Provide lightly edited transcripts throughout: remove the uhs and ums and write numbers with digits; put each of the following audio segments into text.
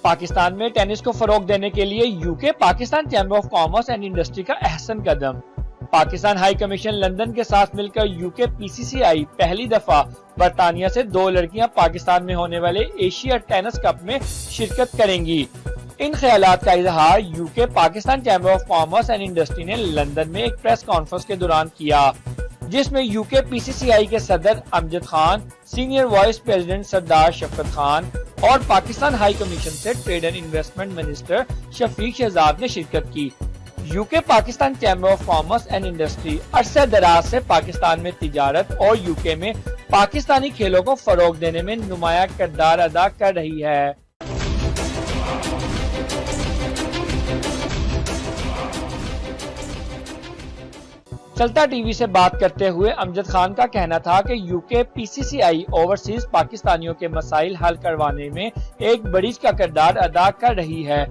پاکستان میں ٹینس کو فروغ دینے کے لیے UK Pakistan chamber of commerce and industry کا احسن قدم۔ پاکستان ہائی کمیشن لندن کے ساتھ مل کر یوکے پی سی سی آئی پہلی دفعہ برطانیہ سے 2 لڑکیاں پاکستان میں ہونے والے ایشیا ٹینس کپ میں شرکت کریں گی۔ ان خیالات کا اظہار UK Pakistan chamber of commerce and industry نے لندن میں ایک پریس کانفرنس کے دوران کیا، جس میں یوکے پی سی سی آئی کے صدر Amjad Khan, senior vice president سردار شفقت خان اور پاکستان ہائی کمیشن سے ٹریڈ اینڈ انویسٹمنٹ منسٹر شفیق شہزاد نے شرکت کی۔ UK Pakistan chamber of commerce and industry عرصہ دراز سے پاکستان میں تجارت اور یوکے میں پاکستانی کھیلوں کو فروغ دینے میں نمایاں کردار ادا کر رہی ہے۔ چلتا ٹی وی سے بات کرتے ہوئے امجد خان کا کہنا تھا کہ یوکے پی سی سی آئی اوورسیز پاکستانیوں کے مسائل حل کروانے میں ایک برج کا کردار ادا کر رہی ہے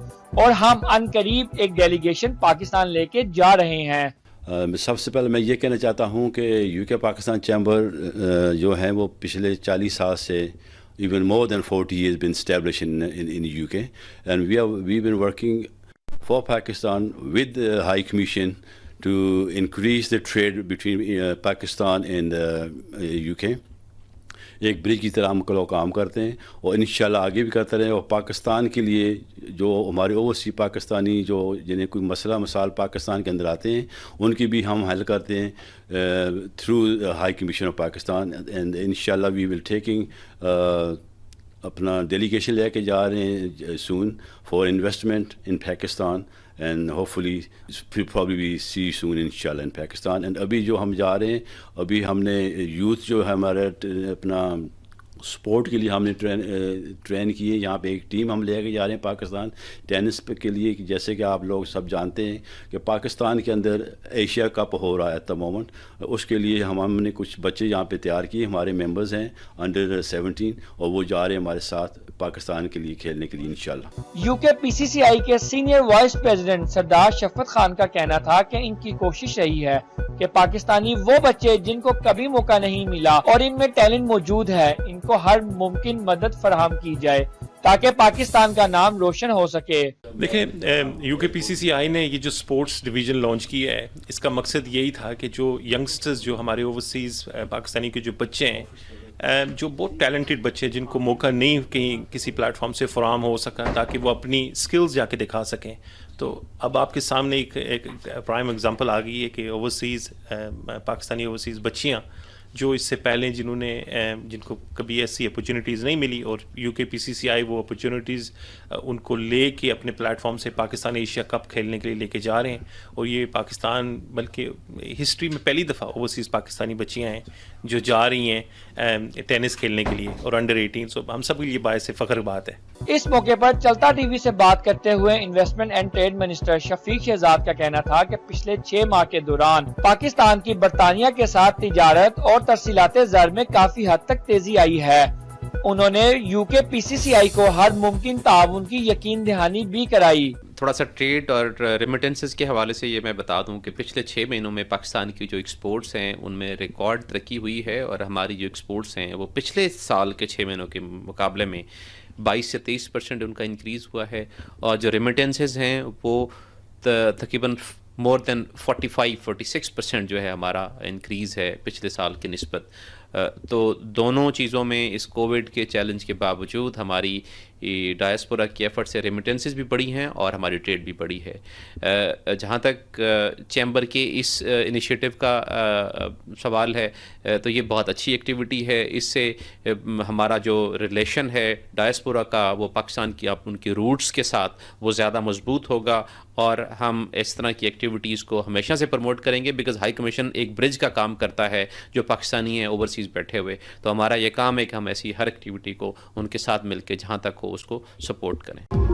اور ہم ان قریب ایک ڈیلیگیشن پاکستان لے کے جا رہے ہیں۔ سب سے پہلے میں یہ کہنا چاہتا ہوں کہ یوکے پاکستان چیمبر جو ہیں وہ پچھلے 40 سال سے even more than 40 years been established in UK, and we've been working for Pakistan with the High Commission to increase the trade between Pakistan and UK. ایک برج کی طرح ہم لوگ کام کرتے ہیں اور انشاءاللہ آگے بھی کرتے رہیں، اور پاکستان کے لیے جو ہمارے اوورسی پاکستانی جو جنہیں کوئی مسئلہ مسائل پاکستان کے اندر آتے ہیں ان کی بھی ہم حل کرتے ہیں through high commission of Pakistan, and انشاءاللہ وی ول ٹیکنگ اپنا ڈیلیگیشن لے کے جا رہے ہیں soon for investment in Pakistan, and hopefully probably we see soon inshallah in Pakistan. And ابھی جو ہم جا رہے ہیں، ابھی ہم نے یوتھ جو ہے ہمارا اپنا سپورٹ کے لیے ہم نے ٹرین کی ہے، یہاں پہ ایک ٹیم ہم لے کے جا رہے ہیں پاکستان ٹینس پہ کے لیے، جیسے کہ آپ لوگ سب جانتے ہیں کہ پاکستان کے اندر ایشیا کپ ہو رہا ہے ایٹ دا مومنٹ، اس کے لیے ہم نے کچھ بچے یہاں پہ تیار کیے، ہمارے ممبرز ہیں انڈر 17 اور وہ جا رہے ہیں ہمارے ساتھ پاکستان کے لیے کھیلنے کے لیے انشاءاللہ۔ یوکے پی سی سی آئی کے سینئر وائس پریزیڈنٹ سردار شفقت خان کا کہنا تھا کہ ان کی کوشش رہی ہے کہ پاکستانی وہ بچے جن کو کبھی موقع نہیں ملا اور ان میں ٹیلنٹ موجود ہے، ان کو ہر ممکن مدد فراہم کی جائے تاکہ پاکستان کا نام روشن ہو سکے۔ دیکھیں، یوکے پی سی سی آئی نے یہ جو سپورٹس ڈویژن لانچ کیا ہے، اس کا مقصد یہی تھا کہ جو ینگسٹرز جو ہمارے اوورسیز پاکستانی کے جو بچے ہیں، جو بہت ٹیلنٹڈ بچے جن کو موقع نہیں کہیں کسی پلیٹ فارم سے فراہم ہو سکا تاکہ وہ اپنی سکلز جا کے دکھا سکیں، تو اب آپ کے سامنے ایک پرائم ایگزامپل آ گئی ہے کہ اوورسیز پاکستانی اوورسیز بچیاں جو اس سے پہلے جن کو کبھی ایسی اپرچونیٹیز نہیں ملی، اور یو کے پی سی سی آئی وہ اپرچونیٹیز ان کو لے کے اپنے پلیٹ فارم سے پاکستان ایشیا کپ کھیلنے کے لیے لے کے جا رہے ہیں، اور یہ پاکستان بلکہ ہسٹری میں پہلی دفعہ اوورسیز پاکستانی بچیاں ہیں جو جا رہی ہیں ٹینس کھیلنے کے لیے، اور انڈر 18، سو ہم سب کے لیے باعث فخر بات ہے۔ اس موقع پر چلتا ٹی وی سے بات کرتے ہوئے انویسٹمنٹ اینڈ ٹریڈ منسٹر شفیق شہزاد کا کہنا تھا کہ پچھلے 6 ماہ کے دوران پاکستان کی برطانیہ کے ساتھ تجارت اور ترسیلات زر میں کافی حد تک تیزی آئی ہے۔ انہوں نے یوکے پی سی سی آئی کو ہر ممکن تعاون کی یقین دہانی بھی کرائی۔ تھوڑا سا ٹریڈ اور ریمیٹنسز کے حوالے سے یہ میں بتا دوں کہ پچھلے 6 مہینوں میں پاکستان کی جو ایکسپورٹس ہیں ان میں ریکارڈ ترقی ہوئی ہے، اور ہماری جو ایکسپورٹس ہیں وہ پچھلے سال کے 6 مہینوں کے مقابلے میں 22 سے 23% ان کا انکریز ہوا ہے، اور جو ریمیٹنسز ہیں وہ تقریباً مور دین 45-46% جو ہے ہمارا انکریز ہے پچھلے سال کی نسبت۔ تو دونوں چیزوں میں اس کووڈ کے چیلنج کے باوجود ہماری ڈائسپورا کی ایفرٹ سے ریمیٹنسز بھی بڑی ہیں اور ہماری ٹریڈ بھی بڑی ہے۔ جہاں تک چیمبر کے اس انیشیٹو کا سوال ہے تو یہ بہت اچھی ایکٹیویٹی ہے، اس سے ہمارا جو ریلیشن ہے ڈائسپورا کا وہ پاکستان کی ان کی روٹس کے ساتھ وہ زیادہ مضبوط ہوگا، اور ہم اس طرح کی ایکٹیویٹیز کو ہمیشہ سے پروموٹ کریں گے، بیکاز ہائی کمیشن ایک برج کا کام کرتا ہے جو پاکستانی ہیں اوورسیز بیٹھے ہوئے، تو ہمارا یہ کام ہے کہ ہم ایسی ہر ایکٹیویٹی کو ان کے ساتھ مل کے جہاں تک ہو اس کو سپورٹ کریں۔